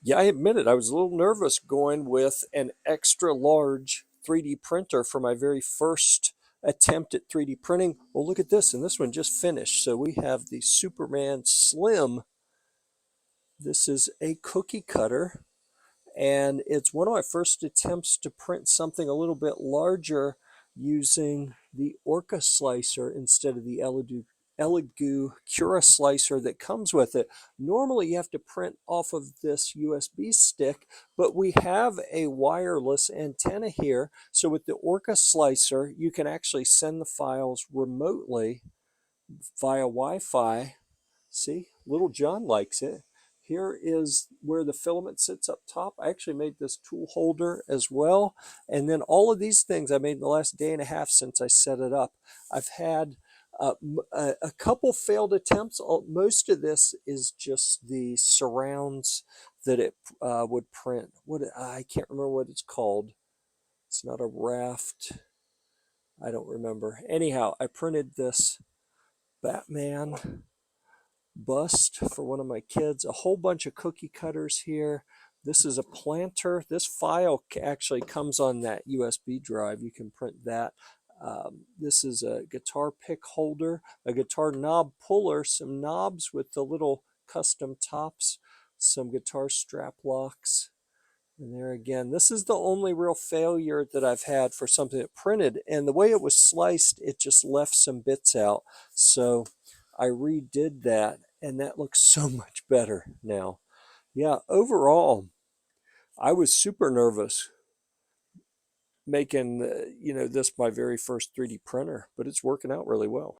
Yeah, I admit it. I was a little nervous going with an extra large 3D printer for my very first attempt at 3D printing. Well, look at this, and this one just finished. So we have the Superman Slim. This is a cookie cutter, and it's one of my first attempts to print something a little bit larger using the Orca slicer instead of the Elegoo Cura slicer that comes with it. Normally you have to print off of this USB stick, but we have a wireless antenna here. So with the Orca slicer, you can actually send the files remotely via Wi-Fi. See, little John likes it. Here is where the filament sits up top. I actually made this tool holder as well. And then all of these things I made in the last day and a half since I set it up. I've had a couple failed attempts. Most of this is just the surrounds that it would print. I can't remember what it's called. It's not a raft. I don't remember. Anyhow, I printed this Batman bust for one of my kids, a whole bunch of cookie cutters here. This is a planter. This file actually comes on that USB drive. You can print that. This is a guitar pick holder, a guitar knob puller, some knobs with the little custom tops, some guitar strap locks. And there again, this is the only real failure that I've had for something that printed. And the way it was sliced, it just left some bits out. So I redid that, and that looks so much better now. Yeah, overall, I was super nervous making this my very first 3D printer, but it's working out really well.